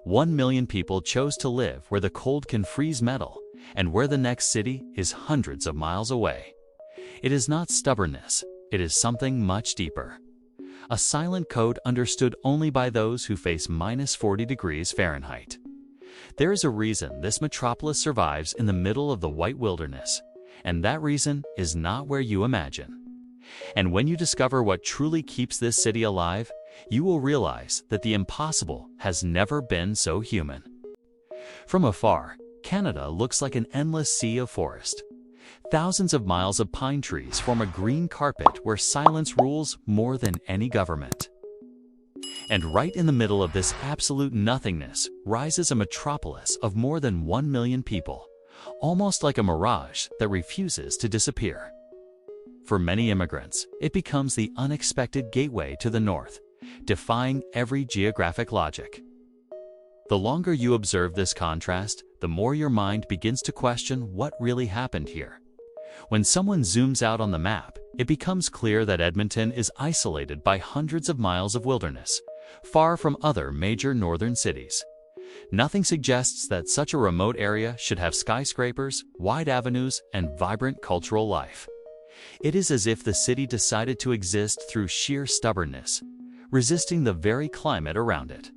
1 million people chose to live where the cold can freeze metal and where the next city is hundreds of miles away. It is not stubbornness, it is something much deeper. A silent code understood only by those who face -40 degrees Fahrenheit. There is a reason this metropolis survives in the middle of the white wilderness, and that reason is not where you imagine. And when you discover what truly keeps this city alive, you will realize that the impossible has never been so human. From afar, Canada looks like an endless sea of forest. Thousands of miles of pine trees form a green carpet where silence rules more than any government. And right in the middle of this absolute nothingness rises a metropolis of more than 1 million people, almost like a mirage that refuses to disappear. For many immigrants, it becomes the unexpected gateway to the north, defying every geographic logic. The longer you observe this contrast, the more your mind begins to question what really happened here. When someone zooms out on the map, it becomes clear that Edmonton is isolated by hundreds of miles of wilderness, far from other major northern cities. Nothing suggests that such a remote area should have skyscrapers, wide avenues, and vibrant cultural life. It is as if the city decided to exist through sheer stubbornness, resisting the very climate around it.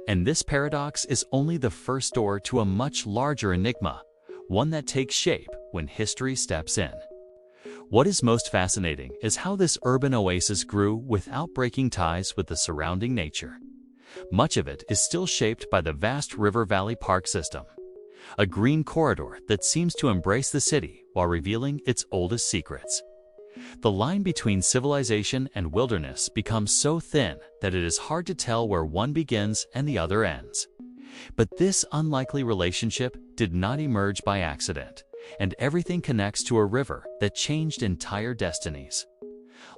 And this paradox is only the first door to a much larger enigma, one that takes shape when history steps in. What is most fascinating is how this urban oasis grew without breaking ties with the surrounding nature. Much of it is still shaped by the vast River Valley Park system, a green corridor that seems to embrace the city while revealing its oldest secrets. The line between civilization and wilderness becomes so thin that it is hard to tell where one begins and the other ends. But this unlikely relationship did not emerge by accident, and everything connects to a river that changed entire destinies.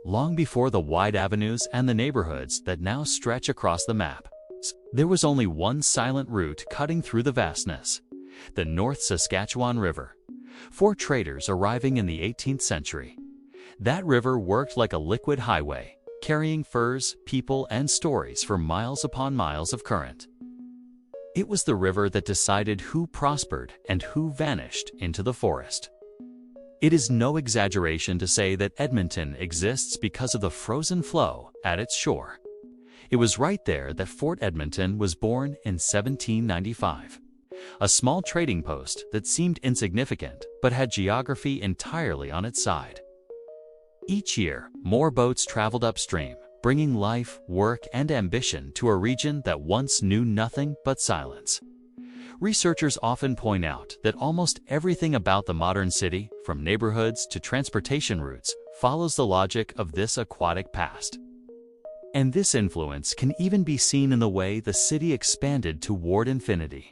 Long before the wide avenues and the neighborhoods that now stretch across the map, there was only one silent route cutting through the vastness: the North Saskatchewan River. 4 traders arriving in the 18th century. That river worked like a liquid highway, carrying furs, people, and stories for miles upon miles of current. It was the river that decided who prospered and who vanished into the forest. It is no exaggeration to say that Edmonton exists because of the frozen flow at its shore. It was right there that Fort Edmonton was born in 1795. A small trading post that seemed insignificant but had geography entirely on its side. Each year, more boats traveled upstream, bringing life, work, and ambition to a region that once knew nothing but silence. Researchers often point out that almost everything about the modern city, from neighborhoods to transportation routes, follows the logic of this aquatic past. And this influence can even be seen in the way the city expanded toward infinity.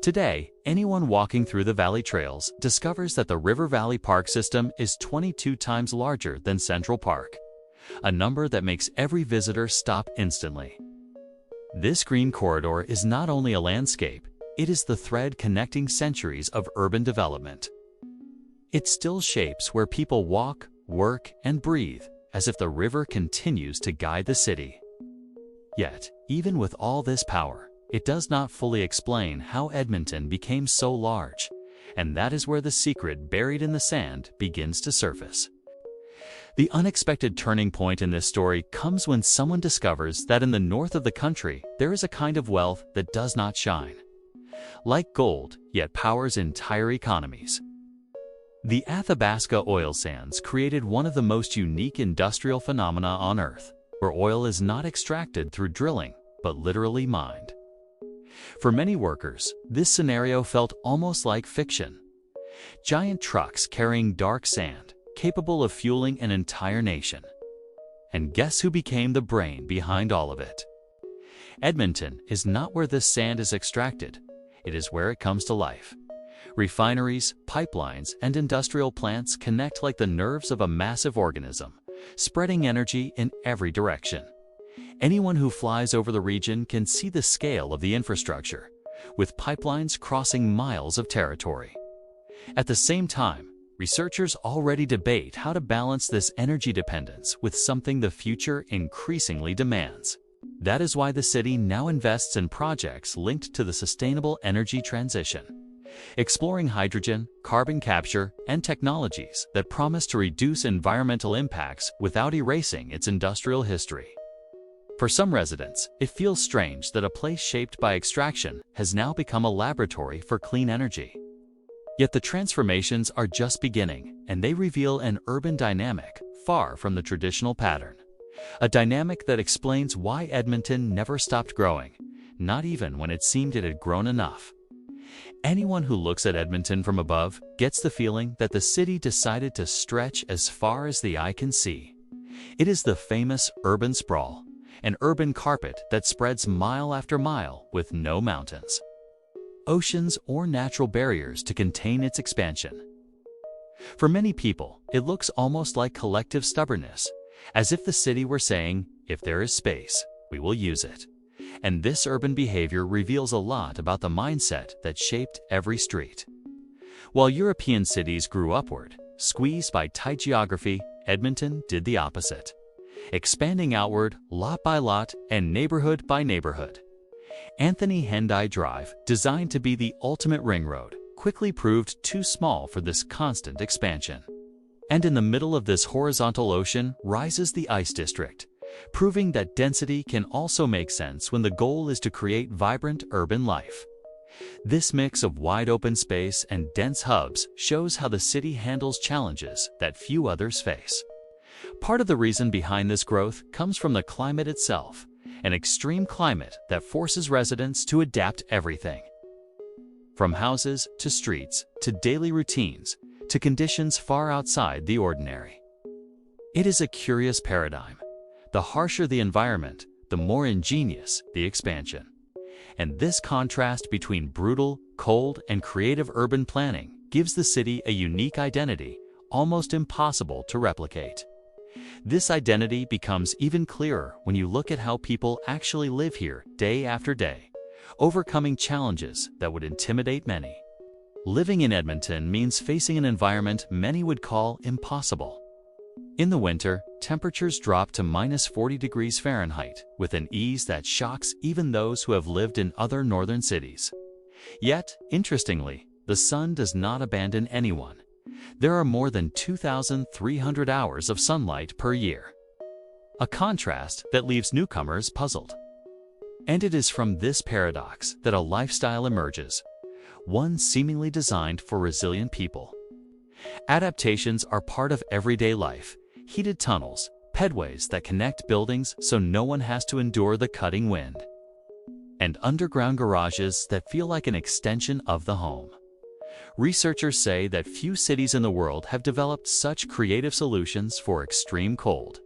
Today, anyone walking through the valley trails discovers that the River Valley Park system is 22 times larger than Central Park, a number that makes every visitor stop instantly. This green corridor is not only a landscape, it is the thread connecting centuries of urban development. It still shapes where people walk, work, and breathe, as if the river continues to guide the city. Yet, even with all this power, it does not fully explain how Edmonton became so large, and that is where the secret buried in the sand begins to surface. The unexpected turning point in this story comes when someone discovers that in the north of the country there is a kind of wealth that does not shine. Like gold, yet powers entire economies. The Athabasca oil sands created one of the most unique industrial phenomena on Earth, where oil is not extracted through drilling, but literally mined. For many workers, this scenario felt almost like fiction. Giant trucks carrying dark sand, capable of fueling an entire nation. And guess who became the brain behind all of it? Edmonton is not where this sand is extracted, it is where it comes to life. Refineries, pipelines, and industrial plants connect like the nerves of a massive organism, spreading energy in every direction. Anyone who flies over the region can see the scale of the infrastructure, with pipelines crossing miles of territory. At the same time, researchers already debate how to balance this energy dependence with something the future increasingly demands: That is why the city now invests in projects linked to the sustainable energy transition, exploring hydrogen, carbon capture, and technologies that promise to reduce environmental impacts without erasing its industrial history. For some residents, it feels strange that a place shaped by extraction has now become a laboratory for clean energy. Yet the transformations are just beginning, and they reveal an urban dynamic far from the traditional pattern. A dynamic that explains why Edmonton never stopped growing, not even when it seemed it had grown enough. Anyone who looks at Edmonton from above gets the feeling that the city decided to stretch as far as the eye can see. It is the famous urban sprawl, an urban carpet that spreads mile after mile with no mountains, oceans, or natural barriers to contain its expansion. For many people, it looks almost like collective stubbornness, as if the city were saying, if there is space, we will use it. And this urban behavior reveals a lot about the mindset that shaped every street. While European cities grew upward, squeezed by tight geography, Edmonton did the opposite, expanding outward lot by lot and neighborhood by neighborhood. Anthony Henday Drive, designed to be the ultimate ring road, quickly proved too small for this constant expansion. And in the middle of this horizontal ocean rises the Ice District, proving that density can also make sense when the goal is to create vibrant urban life. This mix of wide open space and dense hubs shows how the city handles challenges that few others face. Part of the reason behind this growth comes from the climate itself, an extreme climate that forces residents to adapt everything, from houses to streets to daily routines to conditions far outside the ordinary. It is a curious paradigm. The harsher the environment, the more ingenious the expansion. And this contrast between brutal, cold, and creative urban planning gives the city a unique identity, almost impossible to replicate. This identity becomes even clearer when you look at how people actually live here day after day, overcoming challenges that would intimidate many. Living in Edmonton means facing an environment many would call impossible. In the winter, temperatures drop to -40 degrees Fahrenheit with an ease that shocks even those who have lived in other northern cities. Yet, interestingly, the sun does not abandon anyone. There are more than 2,300 hours of sunlight per year, a contrast that leaves newcomers puzzled. And it is from this paradox that a lifestyle emerges, one seemingly designed for resilient people. Adaptations are part of everyday life: heated tunnels, pedways that connect buildings so no one has to endure the cutting wind, and underground garages that feel like an extension of the home. Researchers say that few cities in the world have developed such creative solutions for extreme cold.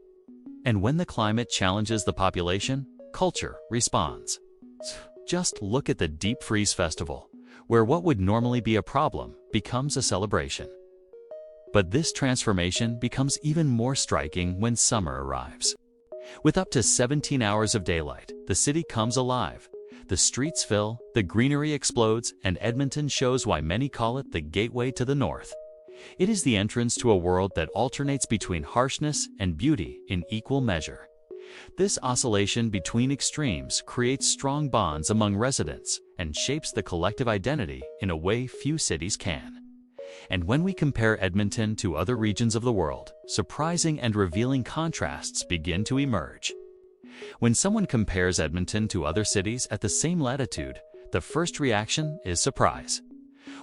And when the climate challenges the population, culture responds. Just look at the Deep Freeze Festival, where what would normally be a problem becomes a celebration. But this transformation becomes even more striking when summer arrives. With up to 17 hours of daylight, the city comes alive. The streets fill, the greenery explodes, and Edmonton shows why many call it the gateway to the north. It is the entrance to a world that alternates between harshness and beauty in equal measure. This oscillation between extremes creates strong bonds among residents and shapes the collective identity in a way few cities can. And when we compare Edmonton to other regions of the world, surprising and revealing contrasts begin to emerge. When someone compares Edmonton to other cities at the same latitude, the first reaction is surprise.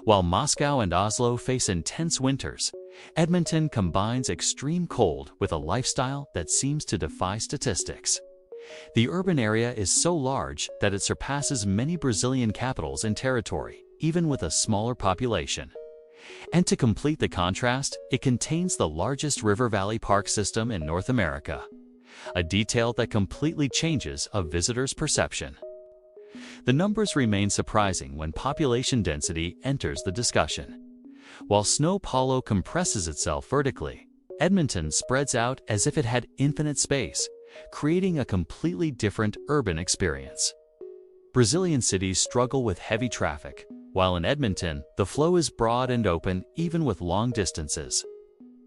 While Moscow and Oslo face intense winters, Edmonton combines extreme cold with a lifestyle that seems to defy statistics. The urban area is so large that it surpasses many Brazilian capitals in territory, even with a smaller population. And to complete the contrast, it contains the largest river valley park system in North America, a detail that completely changes a visitor's perception. The numbers remain surprising when population density enters the discussion. While São Paulo compresses itself vertically, Edmonton spreads out as if it had infinite space, creating a completely different urban experience. Brazilian cities struggle with heavy traffic, while in Edmonton, the flow is broad and open even with long distances.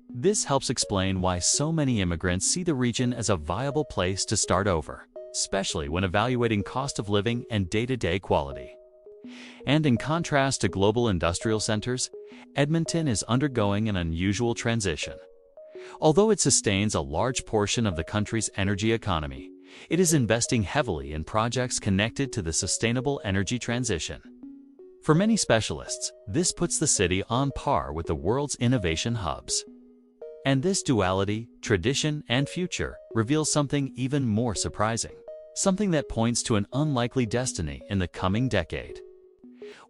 This helps explain why so many immigrants see the region as a viable place to start over. especially when evaluating cost of living and day-to-day quality. And in contrast to global industrial centers, Edmonton is undergoing an unusual transition. Although it sustains a large portion of the country's energy economy, it is investing heavily in projects connected to the sustainable energy transition. For many specialists, this puts the city on par with the world's innovation hubs. And this duality, tradition and future, reveals something even more surprising, something that points to an unlikely destiny in the coming decade.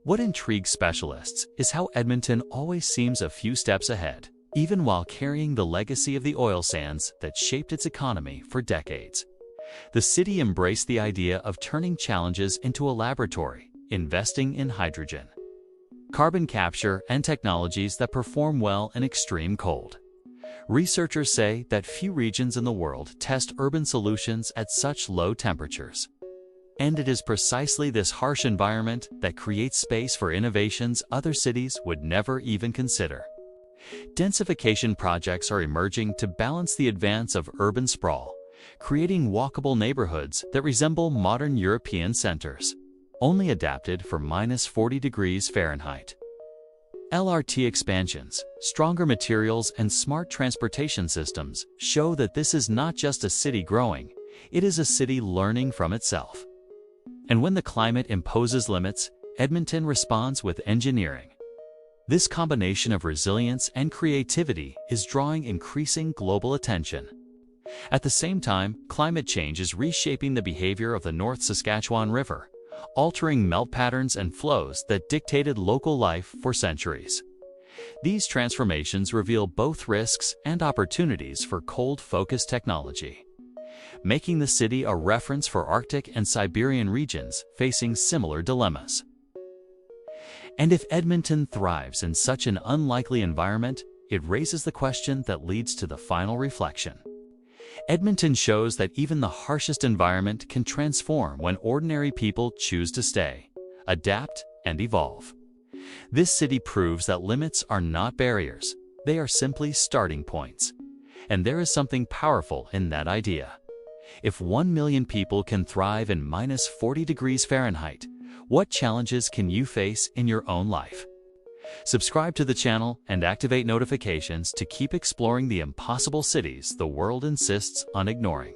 What intrigues specialists is how Edmonton always seems a few steps ahead, even while carrying the legacy of the oil sands that shaped its economy for decades. The city embraced the idea of turning challenges into a laboratory, investing in hydrogen, carbon capture, and technologies that perform well in extreme cold. Researchers say that few regions in the world test urban solutions at such low temperatures. And it is precisely this harsh environment that creates space for innovations other cities would never even consider. Densification projects are emerging to balance the advance of urban sprawl, creating walkable neighborhoods that resemble modern European centers, only adapted for -40 degrees Fahrenheit. LRT expansions, stronger materials, and smart transportation systems show that this is not just a city growing, it is a city learning from itself. And when the climate imposes limits, Edmonton responds with engineering. This combination of resilience and creativity is drawing increasing global attention. At the same time, climate change is reshaping the behavior of the North Saskatchewan River, altering melt patterns and flows that dictated local life for centuries. These transformations reveal both risks and opportunities for cold-focused technology, making the city a reference for Arctic and Siberian regions facing similar dilemmas. And if Edmonton thrives in such an unlikely environment, it raises the question that leads to the final reflection. Edmonton shows that even the harshest environment can transform when ordinary people choose to stay, adapt, and evolve. This city proves that limits are not barriers, they are simply starting points. And there is something powerful in that idea. If 1 million people can thrive in -40 degrees Fahrenheit, what challenges can you face in your own life? Subscribe to the channel and activate notifications to keep exploring the impossible cities the world insists on ignoring.